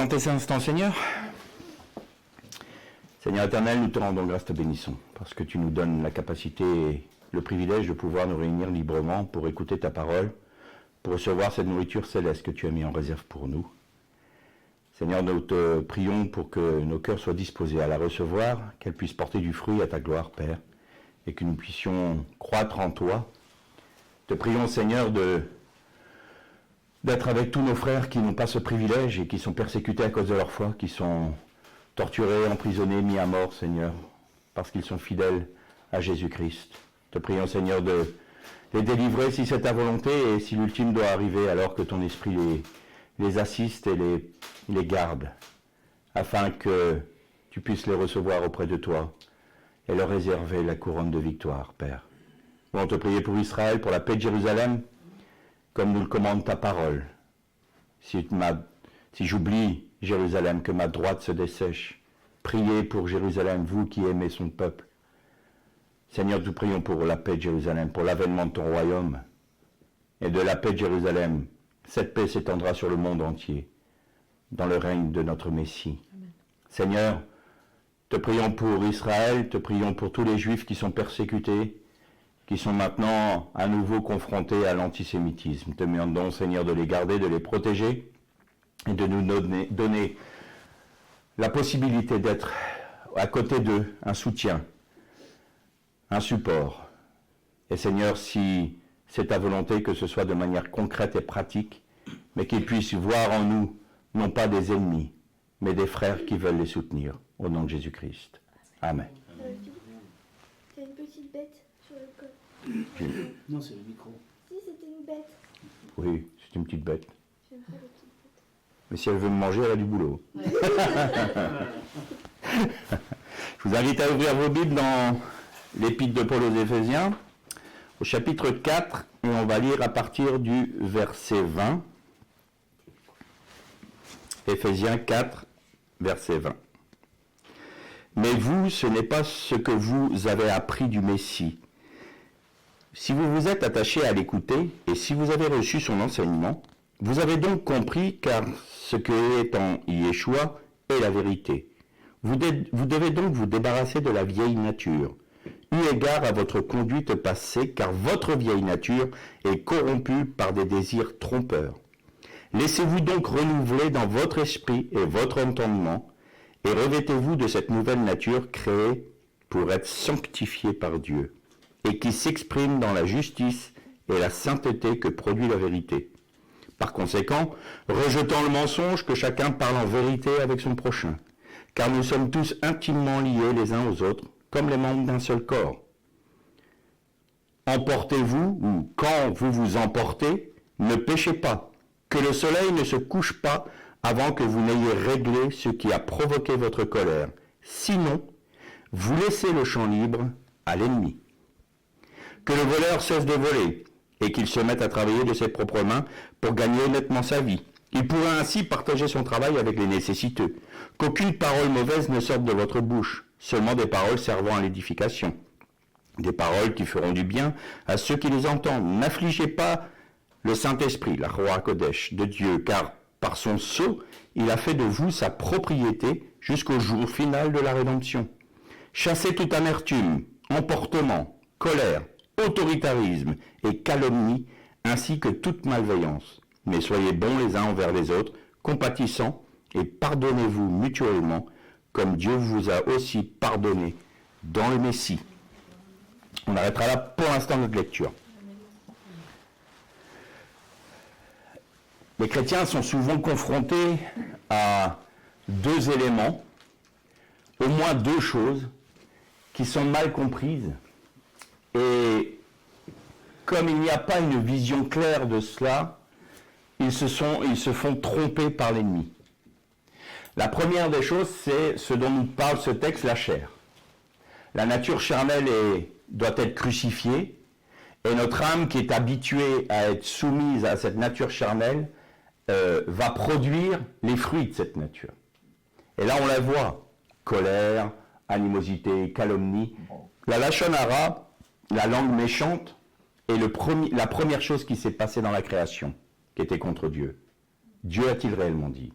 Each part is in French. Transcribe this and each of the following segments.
dans tes instants, Seigneur. Seigneur éternel, nous te rendons grâce, te bénissons, parce que tu nous donnes la capacité et le privilège de pouvoir nous réunir librement pour écouter ta parole, pour recevoir cette nourriture céleste que tu as mis en réserve pour nous. Seigneur, nous te prions pour que nos cœurs soient disposés à la recevoir, qu'elle puisse porter du fruit à ta gloire, Père, et que nous puissions croître en toi. Te prions, Seigneur, d'être avec tous nos frères qui n'ont pas ce privilège et qui sont persécutés à cause de leur foi, qui sont torturés, emprisonnés, mis à mort, Seigneur, parce qu'ils sont fidèles à Jésus-Christ. Te prions, Seigneur, de les délivrer si c'est ta volonté et si l'ultime doit arriver, alors que ton esprit les assiste et les garde, afin que tu puisses les recevoir auprès de toi et leur réserver la couronne de victoire, Père. Nous allons te prier pour Israël, pour la paix de Jérusalem, comme nous le commande ta parole. Si j'oublie Jérusalem, que ma droite se dessèche. Priez pour Jérusalem, vous qui aimez son peuple. Seigneur, nous prions pour la paix de Jérusalem, pour l'avènement de ton royaume. Et de la paix de Jérusalem, cette paix s'étendra sur le monde entier, dans le règne de notre Messie. Amen. Seigneur, te prions pour Israël, te prions pour tous les Juifs qui sont persécutés, qui sont maintenant à nouveau confrontés à l'antisémitisme. Te demandons, Seigneur, de les garder, de les protéger et de nous donner la possibilité d'être à côté d'eux, un soutien, un support. Et Seigneur, si c'est ta volonté que ce soit de manière concrète et pratique, mais qu'ils puissent voir en nous, non pas des ennemis, mais des frères qui veulent les soutenir, au nom de Jésus-Christ. Amen. T'as une petite bête sur le col. Non, c'est le micro. Si, c'était une bête. Oui, c'est une petite bête. J'aime pas les petites bêtes. Mais si elle veut me manger, elle a du boulot. Ouais. Je vous invite à ouvrir vos Bibles dans l'Épître de Paul aux Éphésiens, au chapitre 4, et on va lire à partir du verset 20. Éphésiens 4, verset 20. Mais vous, ce n'est pas ce que vous avez appris du Messie. Si vous vous êtes attaché à l'écouter, et si vous avez reçu son enseignement, vous avez donc compris, car ce que est en Yeshua est la vérité. Vous devez donc vous débarrasser de la vieille nature, eu égard à votre conduite passée, car votre vieille nature est corrompue par des désirs trompeurs. Laissez-vous donc renouveler dans votre esprit et votre entendement, et revêtez-vous de cette nouvelle nature créée pour être sanctifiée par Dieu, et qui s'exprime dans la justice et la sainteté que produit la vérité. Par conséquent, rejetant le mensonge, que chacun parle en vérité avec son prochain, car nous sommes tous intimement liés les uns aux autres, comme les membres d'un seul corps. Emportez-vous, ou quand vous vous emportez, ne péchez pas, que le soleil ne se couche pas avant que vous n'ayez réglé ce qui a provoqué votre colère. Sinon, vous laissez le champ libre à l'ennemi. Que le voleur cesse de voler, et qu'il se mette à travailler de ses propres mains pour gagner honnêtement sa vie. Il pourra ainsi partager son travail avec les nécessiteux. Qu'aucune parole mauvaise ne sorte de votre bouche, seulement des paroles servant à l'édification. Des paroles qui feront du bien à ceux qui les entendent. N'affligez pas le Saint-Esprit, la Roi Kodesh de Dieu, car par son sceau, il a fait de vous sa propriété jusqu'au jour final de la rédemption. Chassez toute amertume, emportement, colère, autoritarisme et calomnie, ainsi que toute malveillance. Mais soyez bons les uns envers les autres, compatissants, et pardonnez-vous mutuellement, comme Dieu vous a aussi pardonné dans le Messie. On arrêtera là pour l'instant notre lecture. Les chrétiens sont souvent confrontés à deux éléments, au moins deux choses, qui sont mal comprises. Et comme il n'y a pas une vision claire de cela, ils se font tromper par l'ennemi. La première des choses, c'est ce dont nous parle ce texte, la chair. La nature charnelle doit être crucifiée, et notre âme qui est habituée à être soumise à cette nature charnelle va produire les fruits de cette nature. Et là on la voit, colère, animosité, calomnie. La lachon hara, la langue méchante, est la première chose qui s'est passée dans la création, qui était contre Dieu. Dieu a-t-il réellement dit?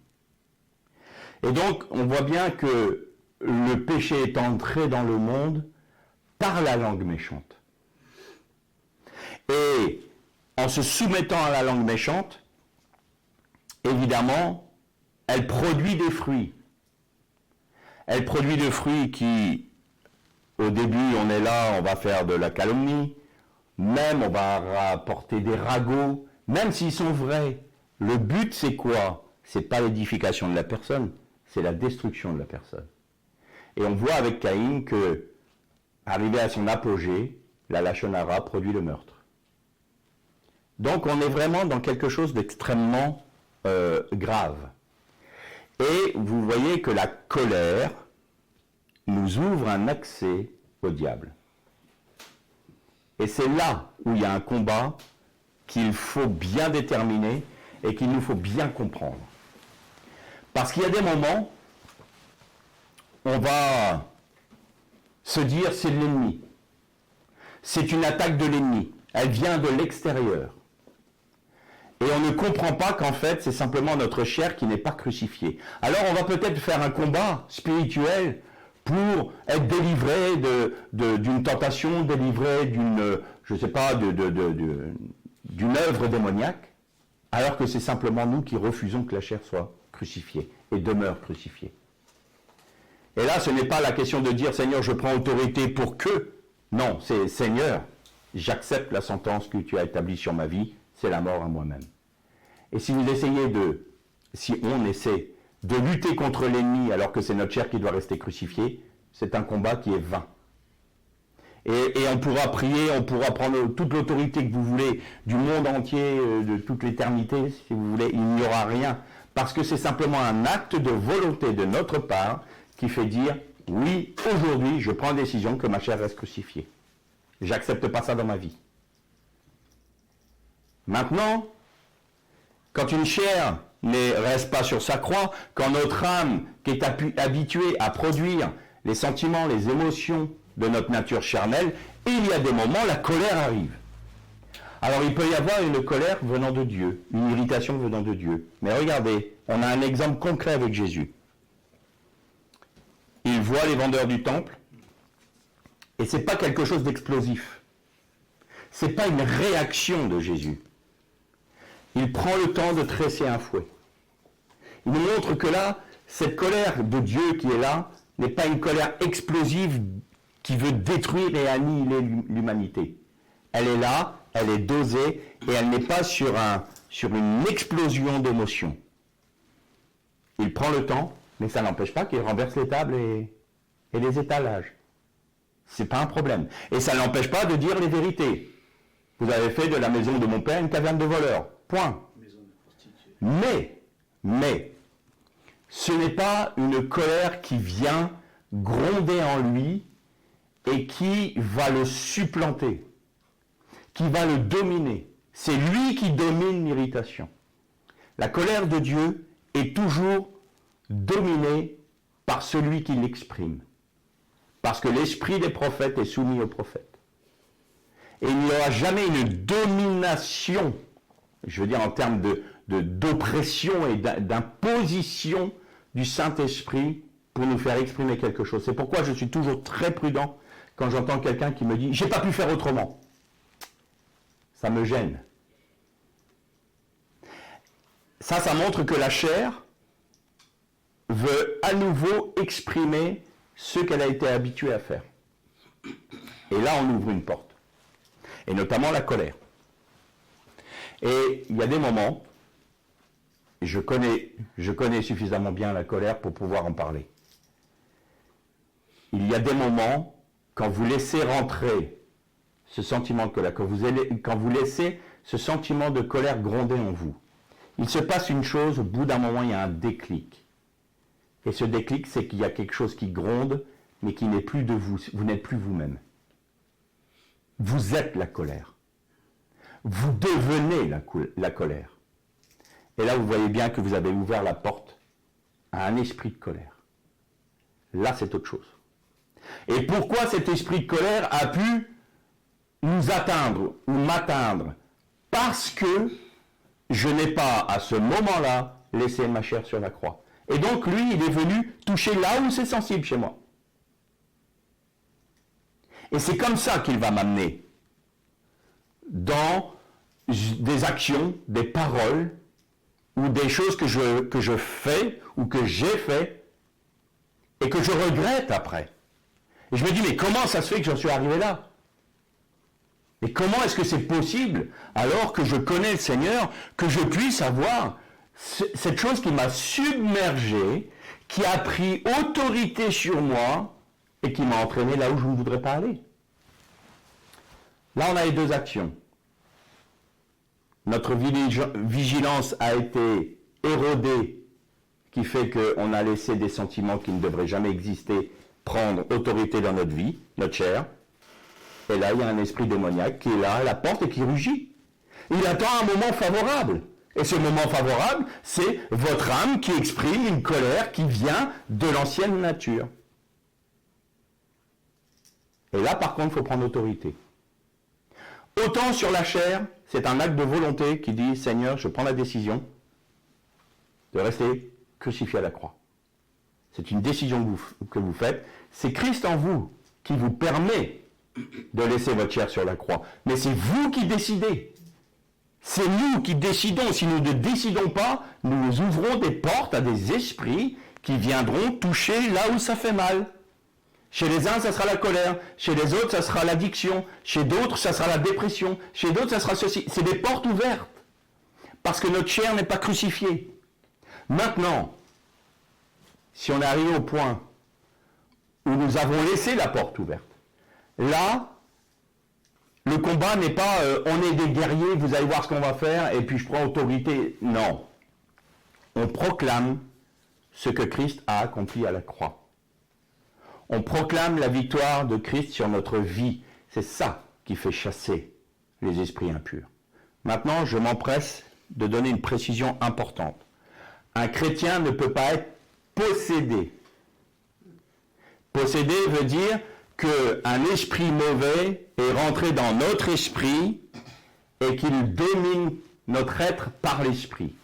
Et donc, on voit bien que le péché est entré dans le monde par la langue méchante. Et en se soumettant à la langue méchante, évidemment, elle produit des fruits. Elle produit des fruits qui, au début, on est là, on va faire de la calomnie, même on va rapporter des ragots, même s'ils sont vrais. Le but, c'est quoi? C'est pas l'édification de la personne, c'est la destruction de la personne. Et on voit avec Caïn que, arrivé à son apogée, la Lachonara produit le meurtre. Donc on est vraiment dans quelque chose d'extrêmement grave. Et vous voyez que la colère nous ouvre un accès au diable. Et c'est là où il y a un combat qu'il faut bien déterminer et qu'il nous faut bien comprendre. Parce qu'il y a des moments, on va se dire c'est l'ennemi. C'est une attaque de l'ennemi. Elle vient de l'extérieur. Et on ne comprend pas qu'en fait, c'est simplement notre chair qui n'est pas crucifiée. Alors on va peut-être faire un combat spirituel pour être délivré d'une tentation, délivré d'une, je sais pas, d'une œuvre démoniaque, alors que c'est simplement nous qui refusons que la chair soit crucifiée et demeure crucifiée. Et là, ce n'est pas la question de dire « Seigneur, je prends autorité pour que ». Non, c'est « Seigneur, j'accepte la sentence que tu as établie sur ma vie, c'est la mort à moi-même ». Et si on essaie de lutter contre l'ennemi alors que c'est notre chair qui doit rester crucifiée, c'est un combat qui est vain. Et on pourra prier, on pourra prendre toute l'autorité que vous voulez du monde entier, de toute l'éternité, si vous voulez, il n'y aura rien. Parce que c'est simplement un acte de volonté de notre part qui fait dire, oui, aujourd'hui, je prends la décision que ma chair reste crucifiée. J'accepte pas ça dans ma vie. Maintenant, quand une chair ne reste pas sur sa croix, quand notre âme, qui est habituée à produire les sentiments, les émotions de notre nature charnelle, il y a des moments, la colère arrive. Alors il peut y avoir une colère venant de Dieu, une irritation venant de Dieu. Mais regardez, on a un exemple concret avec Jésus. Il voit les vendeurs du temple, et ce n'est pas quelque chose d'explosif. Ce n'est pas une réaction de Jésus. Il prend le temps de tresser un fouet. Il nous montre que là, cette colère de Dieu qui est là, n'est pas une colère explosive qui veut détruire et annihiler l'humanité. Elle est là, elle est dosée, et elle n'est pas sur une explosion d'émotions. Il prend le temps, mais ça n'empêche pas qu'il renverse les tables et les étalages. C'est pas un problème. Et ça n'empêche pas de dire les vérités. Vous avez fait de la maison de mon père une caverne de voleurs. Point. Mais, ce n'est pas une colère qui vient gronder en lui et qui va le supplanter, qui va le dominer. C'est lui qui domine l'irritation. La colère de Dieu est toujours dominée par celui qui l'exprime. Parce que l'esprit des prophètes est soumis aux prophètes. Et il n'y aura jamais une domination, je veux dire en termes d'oppression et d'imposition du Saint-Esprit pour nous faire exprimer quelque chose. C'est pourquoi je suis toujours très prudent quand j'entends quelqu'un qui me dit « j'ai pas pu faire autrement ». Ça me gêne. Ça montre que la chair veut à nouveau exprimer ce qu'elle a été habituée à faire. Et là, on ouvre une porte. Et notamment la colère. Et il y a des moments, je connais suffisamment bien la colère pour pouvoir en parler. Il y a des moments, quand vous laissez rentrer ce sentiment de colère, quand vous laissez ce sentiment de colère gronder en vous, il se passe une chose, au bout d'un moment, il y a un déclic. Et ce déclic, c'est qu'il y a quelque chose qui gronde, mais qui n'est plus de vous. Vous n'êtes plus vous-même. Vous êtes la colère. Vous devenez la colère. Et là, vous voyez bien que vous avez ouvert la porte à un esprit de colère. Là, c'est autre chose. Et pourquoi cet esprit de colère a pu nous atteindre ou m'atteindre? Parce que je n'ai pas, à ce moment-là, laissé ma chair sur la croix. Et donc, lui, il est venu toucher là où c'est sensible chez moi. Et c'est comme ça qu'il va m'amener dans des actions, des paroles, ou des choses que je fais, ou que j'ai fait, et que je regrette après. Et je me dis, mais comment ça se fait que j'en suis arrivé là? Et comment est-ce que c'est possible, alors que je connais le Seigneur, que je puisse avoir cette chose qui m'a submergé, qui a pris autorité sur moi, et qui m'a entraîné là où je ne voudrais pas aller? Là, on a les deux actions. Notre vigilance a été érodée, qui fait qu'on a laissé des sentiments qui ne devraient jamais exister prendre autorité dans notre vie, notre chair. Et là, il y a un esprit démoniaque qui est là à la porte et qui rugit. Il attend un moment favorable. Et ce moment favorable, c'est votre âme qui exprime une colère qui vient de l'ancienne nature. Et là, par contre, il faut prendre autorité. Autant sur la chair, c'est un acte de volonté qui dit, Seigneur, je prends la décision de rester crucifié à la croix. C'est une décision que vous faites. C'est Christ en vous qui vous permet de laisser votre chair sur la croix. Mais c'est vous qui décidez. C'est nous qui décidons. Si nous ne décidons pas, nous ouvrons des portes à des esprits qui viendront toucher là où ça fait mal. Chez les uns, ça sera la colère. Chez les autres, ça sera l'addiction. Chez d'autres, ça sera la dépression. Chez d'autres, ça sera ceci. C'est des portes ouvertes. Parce que notre chair n'est pas crucifiée. Maintenant, si on est arrivé au point où nous avons laissé la porte ouverte, là, le combat n'est pas on est des guerriers, vous allez voir ce qu'on va faire, et puis je prends autorité. Non. On proclame ce que Christ a accompli à la croix. On proclame la victoire de Christ sur notre vie. C'est ça qui fait chasser les esprits impurs. Maintenant, je m'empresse de donner une précision importante. Un chrétien ne peut pas être possédé. Possédé veut dire qu'un esprit mauvais est rentré dans notre esprit et qu'il domine notre être par l'esprit.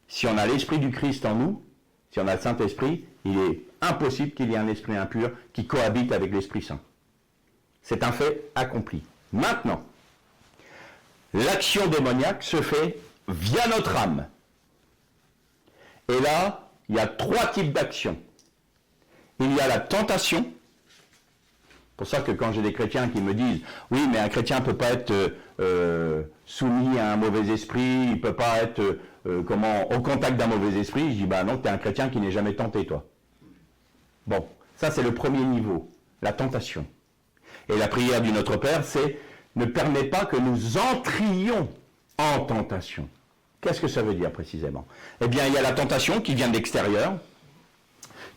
Si on a l'esprit du Christ en nous, si on a le Saint-Esprit, il est impossible qu'il y ait un esprit impur qui cohabite avec l'Esprit Saint. C'est un fait accompli. Maintenant, l'action démoniaque se fait via notre âme. Et là, il y a 3 types d'actions. Il y a la tentation. C'est pour ça que quand j'ai des chrétiens qui me disent « Oui, mais un chrétien ne peut pas être soumis à un mauvais esprit, il ne peut pas être au contact d'un mauvais esprit », je dis « Bah non, tu es un chrétien qui n'est jamais tenté, toi. » Bon, ça c'est le premier niveau, la tentation. Et la prière du Notre Père, c'est « Ne permet pas que nous entrions en tentation ». Qu'est-ce que ça veut dire précisément? Eh bien, il y a la tentation qui vient de l'extérieur,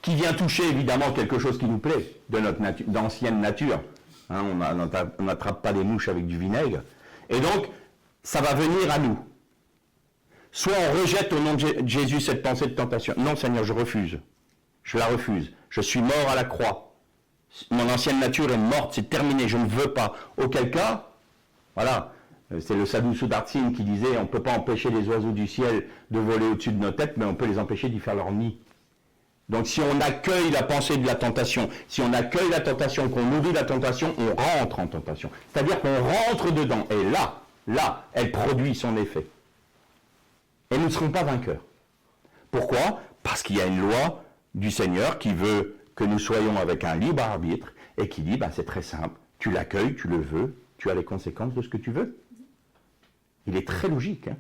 qui vient toucher évidemment quelque chose qui nous plaît, de notre d'ancienne nature. Hein, on n'attrape pas des mouches avec du vinaigre. Et donc, ça va venir à nous. Soit on rejette au nom de Jésus cette pensée de tentation. Non, Seigneur, je refuse. Je la refuse. Je suis mort à la croix. Mon ancienne nature est morte, c'est terminé, je ne veux pas. Auquel cas, voilà, c'est le Sadhu Sudarsin qui disait on ne peut pas empêcher les oiseaux du ciel de voler au-dessus de nos têtes, mais on peut les empêcher d'y faire leur nid. Donc si on accueille la pensée de la tentation, si on accueille la tentation, qu'on nourrit la tentation, on rentre en tentation. C'est-à-dire qu'on rentre dedans. Et là, elle produit son effet. Et nous ne serons pas vainqueurs. Pourquoi? Parce qu'il y a une loi du Seigneur qui veut que nous soyons avec un libre arbitre et qui dit, c'est très simple, tu l'accueilles, tu le veux, tu as les conséquences de ce que tu veux. Il est très logique. Hein.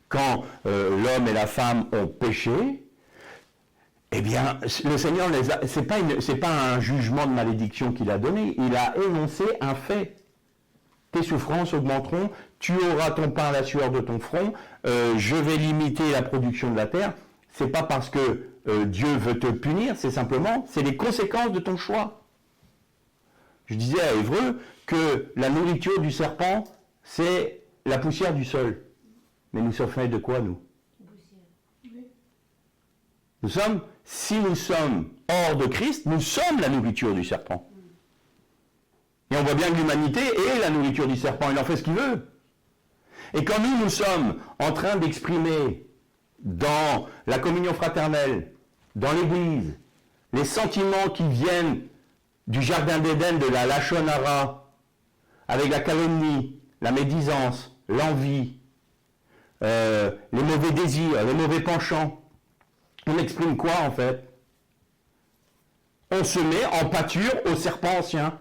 Quand l'homme et la femme ont péché, eh bien, le Seigneur c'est pas un jugement de malédiction qu'il a donné, il a énoncé un fait. Tes souffrances augmenteront, tu auras ton pain à la sueur de ton front, je vais limiter la production de la terre. C'est pas parce que Dieu veut te punir, c'est les conséquences de ton choix. Je disais à Évreux que la nourriture du serpent, c'est la poussière du sol. Mais nous sommes faits de quoi, nous? Si nous sommes hors de Christ, nous sommes la nourriture du serpent. Et on voit bien que l'humanité est la nourriture du serpent, il en fait ce qu'il veut. Et quand nous sommes en train d'exprimer dans la communion fraternelle, dans l'Église, les sentiments qui viennent du jardin d'Éden, de la Lachon Hara, avec la calomnie, la médisance, l'envie, les mauvais désirs, les mauvais penchants, on exprime quoi en fait? On se met en pâture au serpent ancien.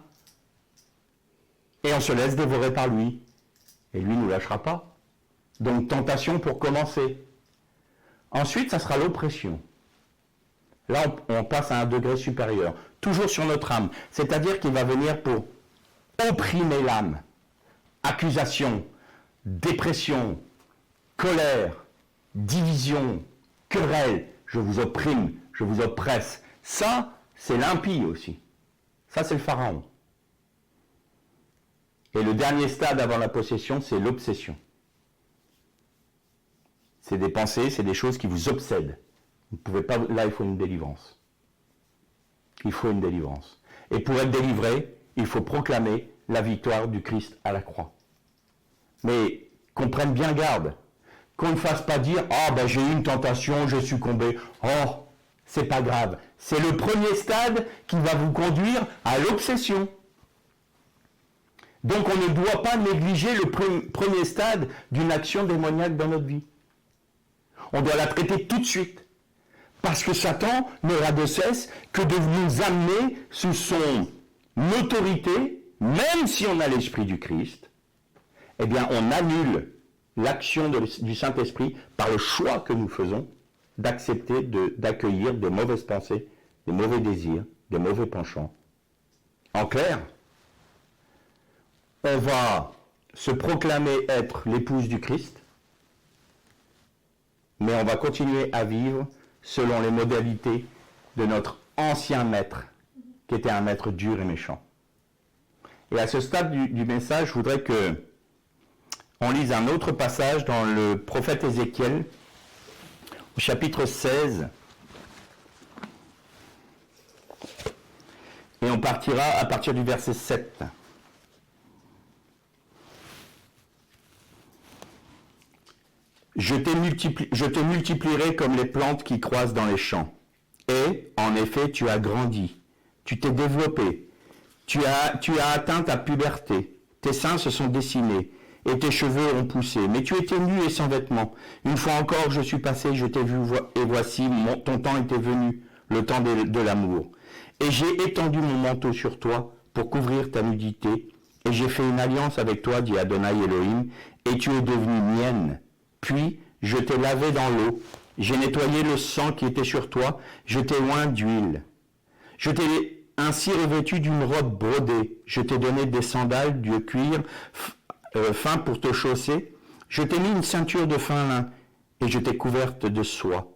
Et on se laisse dévorer par lui. Et lui ne nous lâchera pas. Donc tentation pour commencer. Ensuite, ça sera l'oppression. Là, on passe à un degré supérieur. Toujours sur notre âme. C'est-à-dire qu'il va venir pour opprimer l'âme. Accusation, dépression, colère, division, querelle. Je vous opprime, je vous oppresse. Ça, c'est l'impie aussi. Ça, c'est le pharaon. Et le dernier stade avant la possession, c'est l'obsession. C'est des pensées, c'est des choses qui vous obsèdent. Vous ne pouvez pas. Là, il faut une délivrance. Il faut une délivrance. Et pour être délivré, il faut proclamer la victoire du Christ à la croix. Mais qu'on prenne bien garde. Qu'on ne fasse pas dire « Ah, ben j'ai eu une tentation, j'ai succombé. Oh, c'est pas grave. » C'est le premier stade qui va vous conduire à l'obsession. Donc on ne doit pas négliger le premier stade d'une action démoniaque dans notre vie. On doit la traiter tout de suite. Parce que Satan n'aura de cesse que de nous amener sous son autorité, même si on a l'Esprit du Christ, eh bien on annule l'action du Saint-Esprit par le choix que nous faisons d'accepter, d'accueillir des mauvaises pensées, des mauvais désirs, des mauvais penchants. En clair, on va se proclamer être l'épouse du Christ, mais on va continuer à vivre selon les modalités de notre ancien maître, qui était un maître dur et méchant. Et à ce stade du message, je voudrais que on lise un autre passage dans le prophète Ézéchiel, au chapitre 16. Et on partira à partir du verset 7. Je te multiplierai comme les plantes qui croissent dans les champs. Et, en effet, tu as grandi, tu t'es développé, tu as atteint ta puberté, tes seins se sont dessinés, et tes cheveux ont poussé. Mais tu étais nu et sans vêtements. Une fois encore, je suis passé, je t'ai vu, et voici, ton temps était venu, le temps de l'amour. Et j'ai étendu mon manteau sur toi pour couvrir ta nudité, et j'ai fait une alliance avec toi, dit Adonai Elohim, et tu es devenue mienne. Puis, je t'ai lavé dans l'eau, j'ai nettoyé le sang qui était sur toi, je t'ai oint d'huile. Je t'ai ainsi revêtu d'une robe brodée, je t'ai donné des sandales de cuir fin pour te chausser, je t'ai mis une ceinture de fin lin, et je t'ai couverte de soie.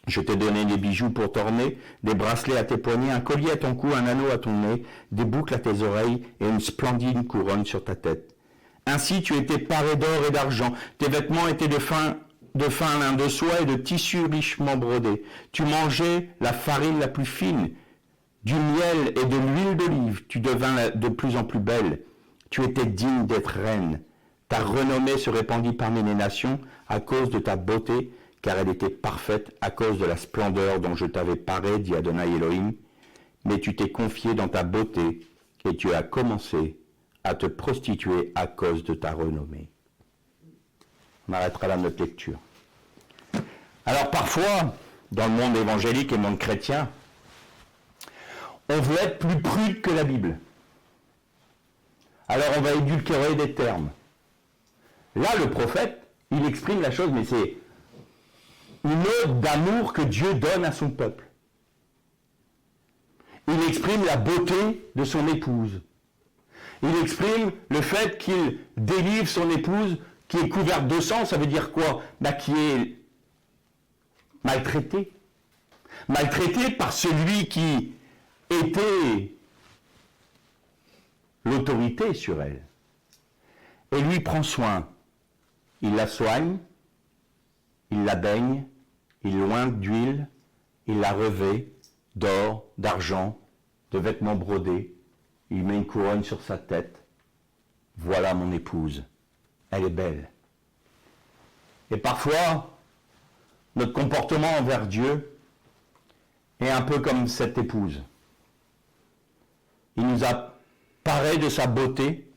Je t'ai donné des bijoux pour t'orner, des bracelets à tes poignets, un collier à ton cou, un anneau à ton nez, des boucles à tes oreilles, et une splendide couronne sur ta tête. Ainsi tu étais paré d'or et d'argent, tes vêtements étaient de fin lin de soie et de tissu richement brodé. Tu mangeais la farine la plus fine, du miel et de l'huile d'olive, tu devins de plus en plus belle. Tu étais digne d'être reine. Ta renommée se répandit parmi les nations à cause de ta beauté, car elle était parfaite à cause de la splendeur dont je t'avais paré, dit Adonai Elohim. Mais tu t'es confié dans ta beauté et tu as commencé à te prostituer à cause de ta renommée. On arrêtera là notre lecture. Alors parfois, dans le monde évangélique et le monde chrétien, on veut être plus prude que la Bible. Alors on va édulcorer des termes. Là, le prophète, il exprime la chose, mais c'est une ode d'amour que Dieu donne à son peuple. Il exprime la beauté de son épouse. Il exprime le fait qu'il délivre son épouse qui est couverte de sang. Ça veut dire quoi? Qui est maltraitée. Maltraitée par celui qui était l'autorité sur elle. Et lui prend soin. Il la soigne, il la baigne, il l'oint d'huile, il la revêt d'or, d'argent, de vêtements brodés. Il met une couronne sur sa tête. Voilà mon épouse. Elle est belle. Et parfois, notre comportement envers Dieu est un peu comme cette épouse. Il nous a paré de sa beauté,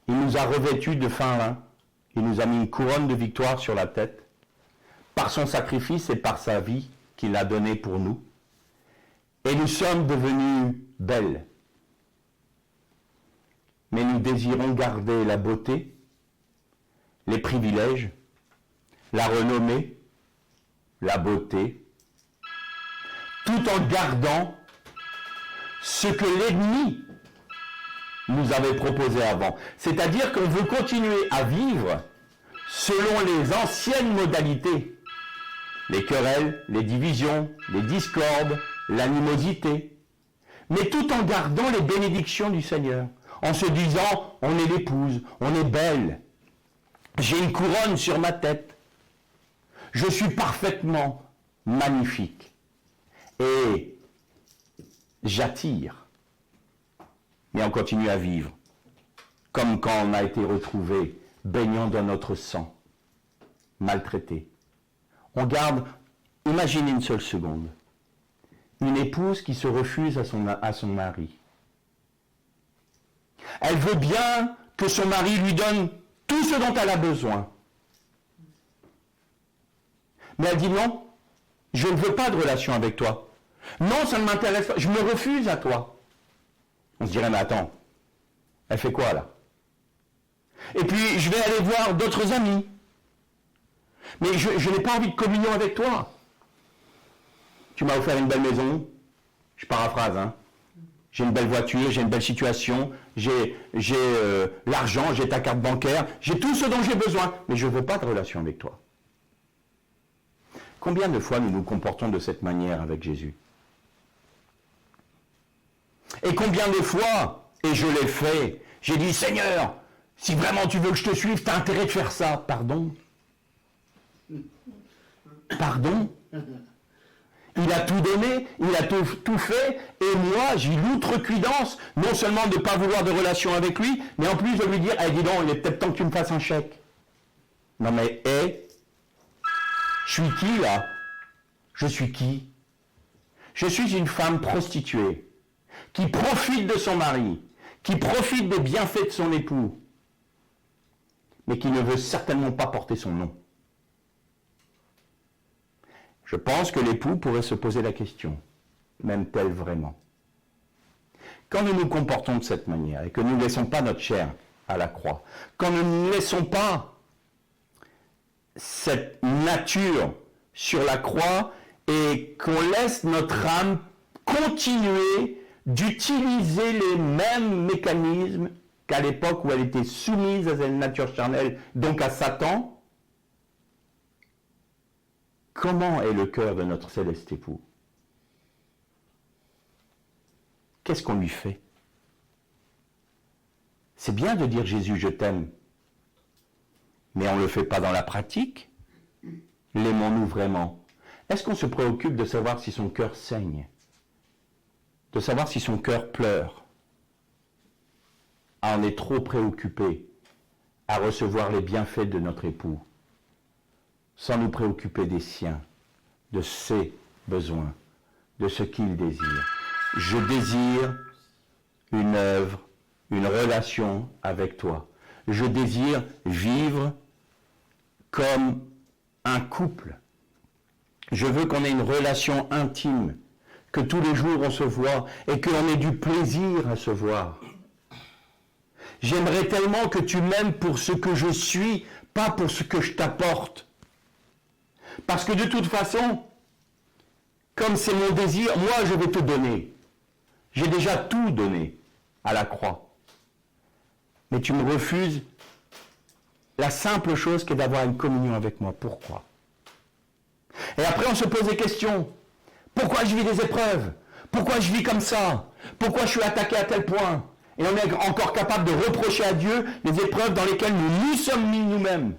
il nous a revêtus de fin lin, il nous a mis une couronne de victoire sur la tête, par son sacrifice et par sa vie qu'il a donnée pour nous. Et nous sommes devenus belles. Mais nous désirons garder la beauté, les privilèges, la renommée, la beauté, tout en gardant ce que l'ennemi nous avait proposé avant. C'est-à-dire qu'on veut continuer à vivre selon les anciennes modalités. Les querelles, les divisions, les discordes, l'animosité. Mais tout en gardant les bénédictions du Seigneur. En se disant, on est l'épouse, on est belle. J'ai une couronne sur ma tête. Je suis parfaitement magnifique. Et j'attire. Mais on continue à vivre. Comme quand on a été retrouvé baignant dans notre sang, maltraité. On garde, imaginez une seule seconde, une épouse qui se refuse à son mari. Elle veut bien que son mari lui donne tout ce dont elle a besoin. Mais elle dit non, je ne veux pas de relation avec toi. Non, ça ne m'intéresse pas, je me refuse à toi. On se dirait, mais attends, elle fait quoi là? Et puis, je vais aller voir d'autres amis. Mais je n'ai pas envie de communion avec toi. Tu m'as offert une belle maison, je paraphrase, hein. J'ai une belle voiture, j'ai une belle situation, j'ai l'argent, j'ai ta carte bancaire, j'ai tout ce dont j'ai besoin, mais je ne veux pas de relation avec toi. Combien de fois nous nous comportons de cette manière avec Jésus? Et combien de fois, et je l'ai fait, j'ai dit, Seigneur, si vraiment tu veux que je te suive, tu as intérêt de faire ça. Pardon? Pardon? Il a tout donné, il a tout fait, et moi, j'ai l'outrecuidance, non seulement de ne pas vouloir de relation avec lui, mais en plus de lui dire, dis donc, il est peut-être temps que tu me fasses un chèque. Non mais, je suis qui là? Je suis qui? Je suis une femme prostituée, qui profite de son mari, qui profite des bienfaits de son époux, mais qui ne veut certainement pas porter son nom. Je pense que l'époux pourrait se poser la question, m'aime-t-elle vraiment? Quand nous nous comportons de cette manière et que nous ne laissons pas notre chair à la croix, quand nous ne laissons pas cette nature sur la croix et qu'on laisse notre âme continuer d'utiliser les mêmes mécanismes qu'à l'époque où elle était soumise à cette nature charnelle, donc à Satan, comment est le cœur de notre céleste époux? Qu'est-ce qu'on lui fait? C'est bien de dire Jésus, je t'aime, mais on ne le fait pas dans la pratique. L'aimons-nous vraiment? Est-ce qu'on se préoccupe de savoir si son cœur saigne? De savoir si son cœur pleure? Ah, on est trop préoccupé à recevoir les bienfaits de notre époux, sans nous préoccuper des siens, de ses besoins, de ce qu'il désire. Je désire une œuvre, une relation avec toi. Je désire vivre comme un couple. Je veux qu'on ait une relation intime, que tous les jours on se voit et qu'on ait du plaisir à se voir. J'aimerais tellement que tu m'aimes pour ce que je suis, pas pour ce que je t'apporte. Parce que de toute façon, comme c'est mon désir, moi je vais te donner. J'ai déjà tout donné à la croix. Mais tu me refuses la simple chose qu'est d'avoir une communion avec moi. Pourquoi? Et après on se pose des questions. Pourquoi je vis des épreuves? Pourquoi je vis comme ça? Pourquoi je suis attaqué à tel point? Et on est encore capable de reprocher à Dieu les épreuves dans lesquelles nous nous sommes mis nous-mêmes.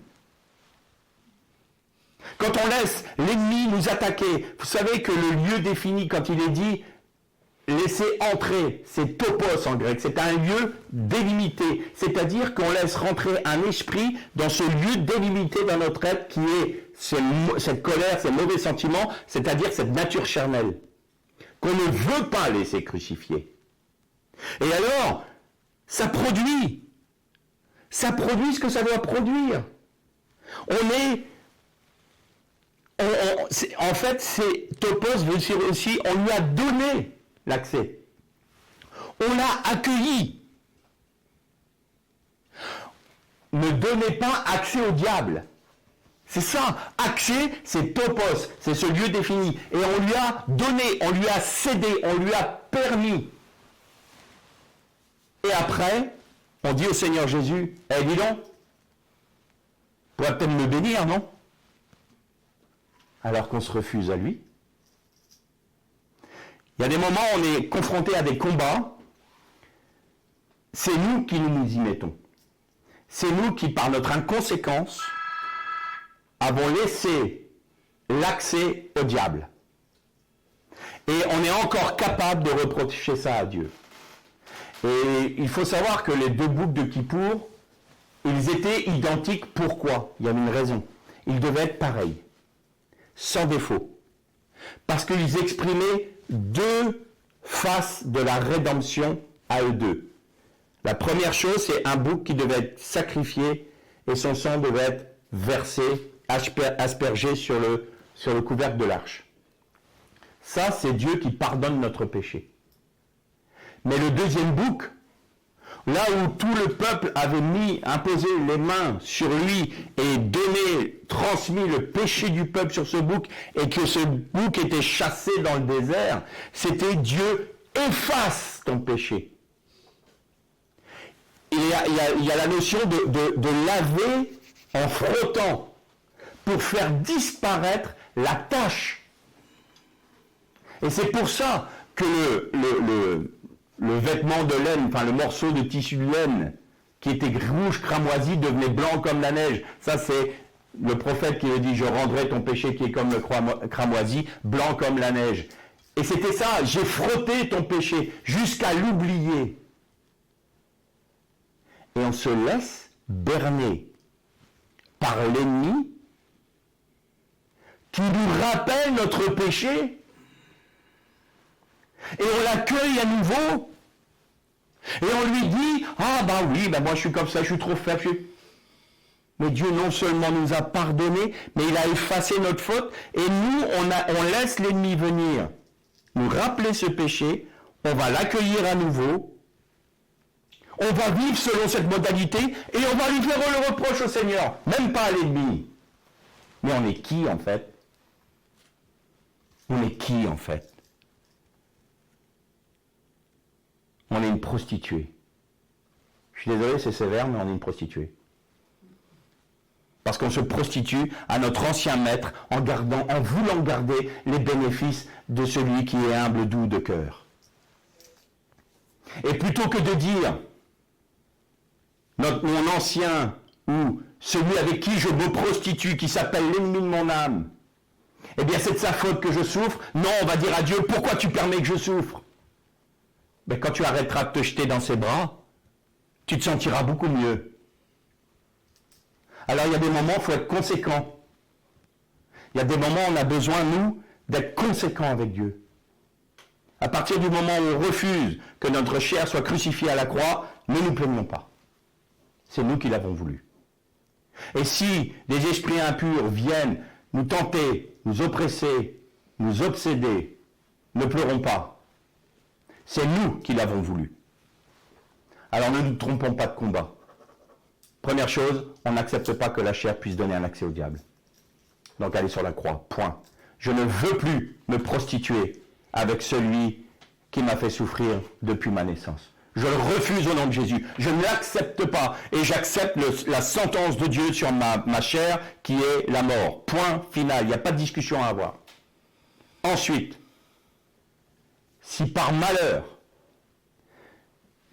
Quand on laisse l'ennemi nous attaquer, vous savez que le lieu défini, quand il est dit « laisser entrer », c'est topos en grec, c'est un lieu délimité, c'est-à-dire qu'on laisse rentrer un esprit dans ce lieu délimité dans notre être qui est cette colère, ces mauvais sentiments, c'est-à-dire cette nature charnelle, qu'on ne veut pas laisser crucifier. Et alors, ça produit ce que ça doit produire. En fait, topos veut dire aussi, on lui a donné l'accès. On l'a accueilli. Ne donnez pas accès au diable. C'est ça, accès, c'est topos, c'est ce lieu défini. Et on lui a donné, on lui a cédé, on lui a permis. Et après, on dit au Seigneur Jésus, eh dis donc, tu pourrais peut-être me bénir, non? Alors qu'on se refuse à lui. Il y a des moments où on est confronté à des combats, c'est nous qui nous y mettons. C'est nous qui, par notre inconséquence, avons laissé l'accès au diable. Et on est encore capable de reprocher ça à Dieu. Et il faut savoir que les deux boucs de Kippour, ils étaient identiques. Pourquoi? Il y avait une raison. Ils devaient être pareils, sans défaut. Parce qu'ils exprimaient deux faces de la rédemption à eux deux. La première chose, c'est un bouc qui devait être sacrifié et son sang devait être versé, aspergé sur le couvercle de l'arche. Ça, c'est Dieu qui pardonne notre péché. Mais le deuxième bouc, là où tout le peuple avait imposé les mains sur lui et transmis le péché du peuple sur ce bouc, et que ce bouc était chassé dans le désert, c'était Dieu, efface ton péché. Il y a la notion de laver en frottant pour faire disparaître la tache. Et c'est pour ça que le vêtement de laine, enfin le morceau de tissu de laine qui était rouge cramoisi devenait blanc comme la neige. Ça, c'est le prophète qui a dit, je rendrai ton péché qui est comme le cramoisi, blanc comme la neige. Et c'était ça, j'ai frotté ton péché jusqu'à l'oublier. Et on se laisse berner par l'ennemi qui nous rappelle notre péché. Et on l'accueille à nouveau. Et on lui dit, ah bah oui, bah moi je suis comme ça, je suis trop faible. Mais Dieu non seulement nous a pardonné, mais il a effacé notre faute. Et nous, on laisse l'ennemi venir nous rappeler ce péché. On va l'accueillir à nouveau. On va vivre selon cette modalité et on va lui faire le reproche au Seigneur. Même pas à l'ennemi. Mais on est qui en fait? On est qui en fait? On est une prostituée. Je suis désolé, c'est sévère, mais on est une prostituée. Parce qu'on se prostitue à notre ancien maître en voulant garder les bénéfices de celui qui est humble, doux de cœur. Et plutôt que de dire mon ancien ou celui avec qui je me prostitue, qui s'appelle l'ennemi de mon âme, eh bien c'est de sa faute que je souffre. Non, on va dire à Dieu, pourquoi tu permets que je souffre? Mais quand tu arrêteras de te jeter dans ses bras, tu te sentiras beaucoup mieux. Alors il y a des moments où il faut être conséquent. Il y a des moments où on a besoin, nous, d'être conséquents avec Dieu. À partir du moment où on refuse que notre chair soit crucifiée à la croix, ne nous plaignons pas. C'est nous qui l'avons voulu. Et si des esprits impurs viennent nous tenter, nous oppresser, nous obséder, ne pleurons pas. C'est nous qui l'avons voulu. Alors ne nous trompons pas de combat. Première chose, on n'accepte pas que la chair puisse donner un accès au diable. Donc allez sur la croix, point. Je ne veux plus me prostituer avec celui qui m'a fait souffrir depuis ma naissance. Je le refuse au nom de Jésus. Je ne l'accepte pas. Et j'accepte la sentence de Dieu sur ma chair qui est la mort. Point final. Il n'y a pas de discussion à avoir. Ensuite, si par malheur,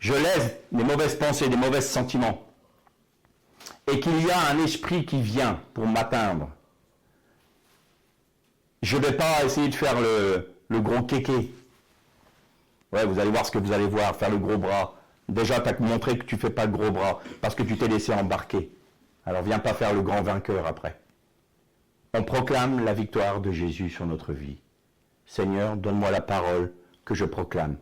je laisse des mauvaises pensées, des mauvais sentiments, et qu'il y a un esprit qui vient pour m'atteindre, je ne vais pas essayer de faire le gros kéké. Ouais, vous allez voir ce que vous allez voir, faire le gros bras. Déjà, tu as montré que tu ne fais pas le gros bras, parce que tu t'es laissé embarquer. Alors viens pas faire le grand vainqueur après. on proclame la victoire de Jésus sur notre vie. Seigneur, donne-moi la parole que je proclame.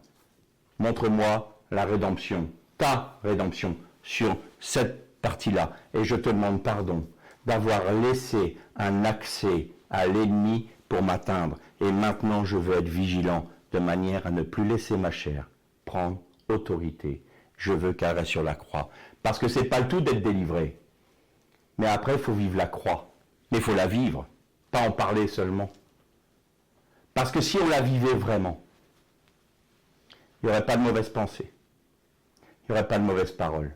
Montre-moi la rédemption, ta rédemption, sur cette partie-là. Et je te demande pardon d'avoir laissé un accès à l'ennemi pour m'atteindre. Et maintenant, je veux être vigilant de manière à ne plus laisser ma chair prendre autorité. Je veux qu'elle reste sur la croix. Parce que c'est pas le tout d'être délivré. Mais après, il faut vivre la croix. Mais il faut la vivre, pas en parler seulement. Parce que si on la vivait vraiment, il n'y aurait pas de mauvaise pensée. Il n'y aurait pas de mauvaise parole.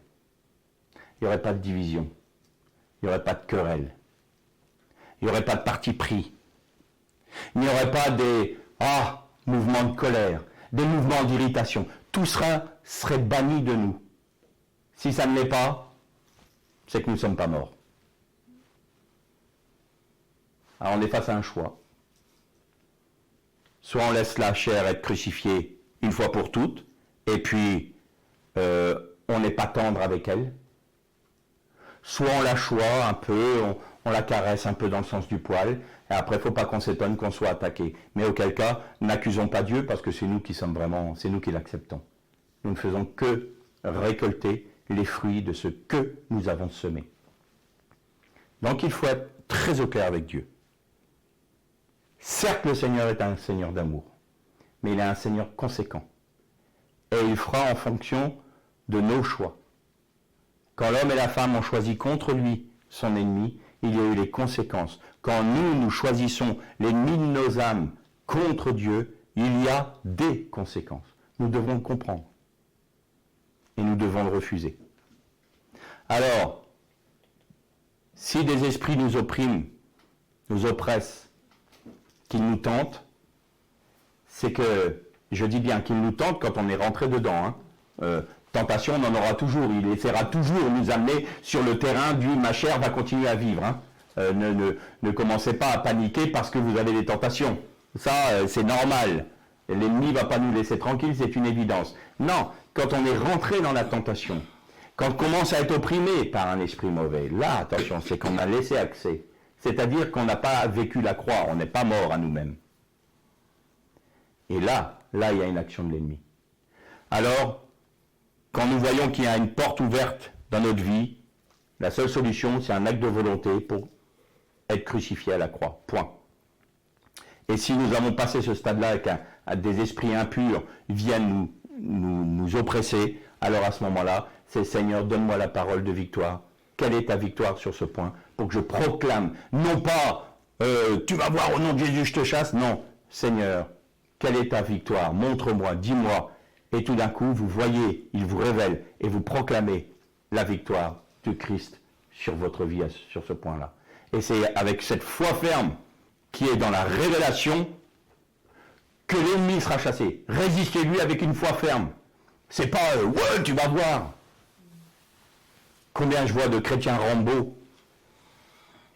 Il n'y aurait pas de division. Il n'y aurait pas de querelle. Il n'y aurait pas de parti pris. Il n'y aurait pas des mouvements de colère, des mouvements d'irritation. Tout serait banni de nous. Si ça ne l'est pas, c'est que nous ne sommes pas morts. Alors on est face à un choix. Soit on laisse la chair être crucifiée une fois pour toutes, et puis on n'est pas tendre avec elle. Soit on la choix un peu, on la caresse un peu dans le sens du poil, et après il ne faut pas qu'on s'étonne qu'on soit attaqué. Mais auquel cas, n'accusons pas Dieu, parce que c'est nous qui sommes vraiment, c'est nous qui l'acceptons. Nous ne faisons que récolter les fruits de ce que nous avons semé. Donc il faut être très au clair avec Dieu. Certes, le Seigneur est un Seigneur d'amour, mais il est un Seigneur conséquent. Et il fera en fonction de nos choix. Quand l'homme et la femme ont choisi contre lui son ennemi, il y a eu les conséquences. Quand nous choisissons l'ennemi de nos âmes contre Dieu, il y a des conséquences. Nous devons le comprendre. Et nous devons le refuser. Alors, si des esprits nous oppriment, nous oppressent, qu'ils nous tentent, c'est que, je dis bien qu'ils nous tentent quand on est rentré dedans. Tentation, on en aura toujours. Il essaiera toujours de nous amener sur le terrain du « ma chair va continuer à vivre ». Ne commencez pas à paniquer parce que vous avez des tentations. Ça, c'est normal. L'ennemi ne va pas nous laisser tranquilles, c'est une évidence. Non, quand on est rentré dans la tentation, quand on commence à être opprimé par un esprit mauvais, là, attention, c'est qu'on a laissé accès. C'est-à-dire qu'on n'a pas vécu la croix, on n'est pas mort à nous-mêmes. Et là, il y a une action de l'ennemi. Alors, quand nous voyons qu'il y a une porte ouverte dans notre vie, la seule solution, c'est un acte de volonté pour être crucifié à la croix. Point. Et si nous avons passé ce stade-là et des esprits impurs viennent nous oppresser, alors à ce moment-là, c'est Seigneur, donne-moi la parole de victoire. Quelle est ta victoire sur ce point? Pour que je proclame, non pas tu vas voir au nom de Jésus, je te chasse. Non, Seigneur, quelle est ta victoire? Montre-moi, dis-moi. Et tout d'un coup, vous voyez, il vous révèle et vous proclamez la victoire du Christ sur votre vie, sur ce point-là. Et c'est avec cette foi ferme qui est dans la révélation que l'ennemi sera chassé. Résistez-lui avec une foi ferme. C'est pas ouais, tu vas voir. Combien je vois de chrétiens Rambo,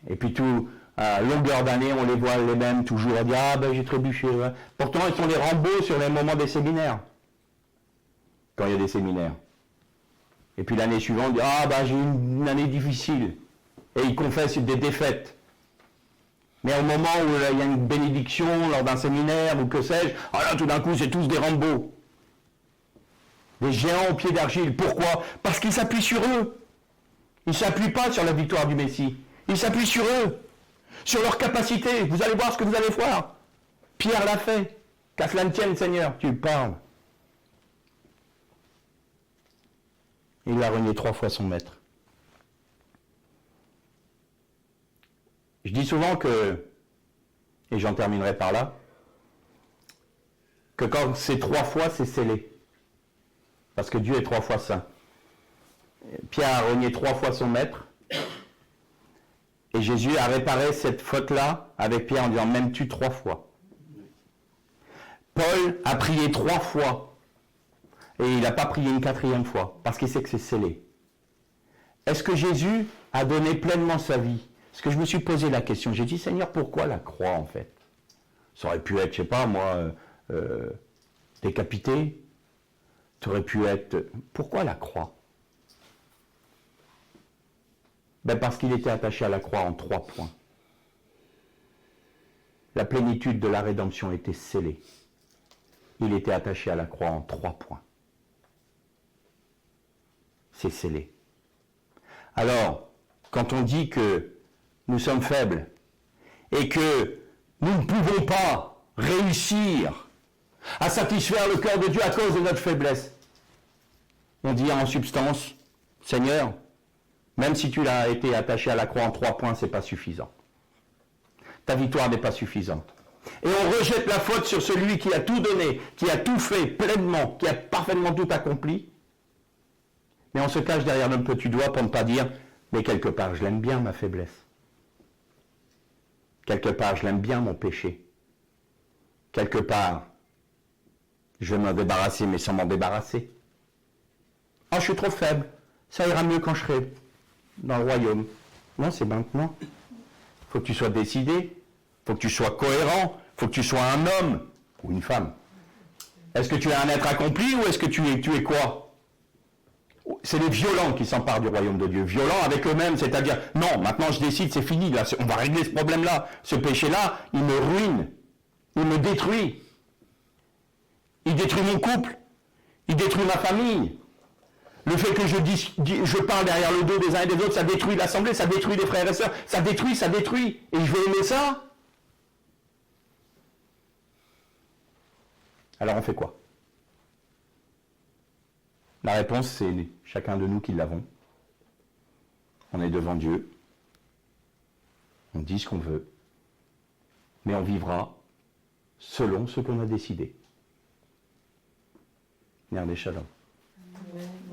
et puis tout, à longueur d'année, on les voit les mêmes toujours à dire « Ah ben j'ai trébuché ». Pourtant, ils sont les Rambo sur les moments des séminaires. Quand il y a des séminaires. Et puis l'année suivante, on dit « Ah ben j'ai eu une année difficile ». Et ils confessent des défaites. Mais au moment où il y a une bénédiction lors d'un séminaire ou que sais-je, ah là tout d'un coup c'est tous des Rambo. Des géants au pied d'argile. Pourquoi? Parce qu'ils s'appuient sur eux. Ils ne s'appuient pas sur la victoire du Messie. Ils s'appuient sur eux, sur leur capacité. Vous allez voir ce que vous allez voir. Pierre l'a fait. Qu'à cela ne tienne, Seigneur, tu parles. Il a renié 3 fois son maître. Je dis souvent que, et j'en terminerai par là, que quand c'est 3 fois, c'est scellé. Parce que Dieu est 3 fois saint. Pierre a renié 3 fois son maître. Et Jésus a réparé cette faute-là avec Pierre en disant « M'aimes-tu 3 fois ?» Paul a prié 3 fois. Et il n'a pas prié une 4e fois. Parce qu'il sait que c'est scellé. Est-ce que Jésus a donné pleinement sa vie? Parce que je me suis posé la question. J'ai dit « Seigneur, pourquoi la croix en fait ?» Ça aurait pu être, je ne sais pas moi, décapité. Ça aurait pu être... Pourquoi la croix? Ben parce qu'il était attaché à la croix en 3 points. la plénitude de la rédemption était scellée. Il était attaché à la croix en 3 points. C'est scellé. Alors, quand on dit que nous sommes faibles et que nous ne pouvons pas réussir à satisfaire le cœur de Dieu à cause de notre faiblesse, on dit en substance, Seigneur, même si tu l'as été attaché à la croix en 3 points, ce n'est pas suffisant. Ta victoire n'est pas suffisante. Et on rejette la faute sur celui qui a tout donné, qui a tout fait pleinement, qui a parfaitement tout accompli. Mais on se cache derrière notre petit doigt pour ne pas dire, mais quelque part, je l'aime bien ma faiblesse. Quelque part, je l'aime bien mon péché. Quelque part, je vais m'en débarrasser, mais sans m'en débarrasser. Ah, je suis trop faible. Ça ira mieux quand je serai dans le royaume. Non, c'est maintenant. Il faut que tu sois décidé. Il faut que tu sois cohérent. Il faut que tu sois un homme ou une femme. Est-ce que tu es un être accompli ou est-ce que tu es quoi? C'est les violents qui s'emparent du royaume de Dieu. Violents avec eux-mêmes, c'est-à-dire, non, maintenant je décide, c'est fini, là, on va régler ce problème-là. Ce péché-là, il me ruine. Il me détruit. Il détruit mon couple. Il détruit ma famille. Le fait que je parle derrière le dos des uns et des autres, ça détruit l'assemblée, ça détruit les frères et sœurs, ça détruit. Et je vais aimer ça? Alors on fait quoi? La réponse, c'est chacun de nous qui l'avons. On est devant Dieu. On dit ce qu'on veut. Mais on vivra selon ce qu'on a décidé. Merde et shalom. Amen.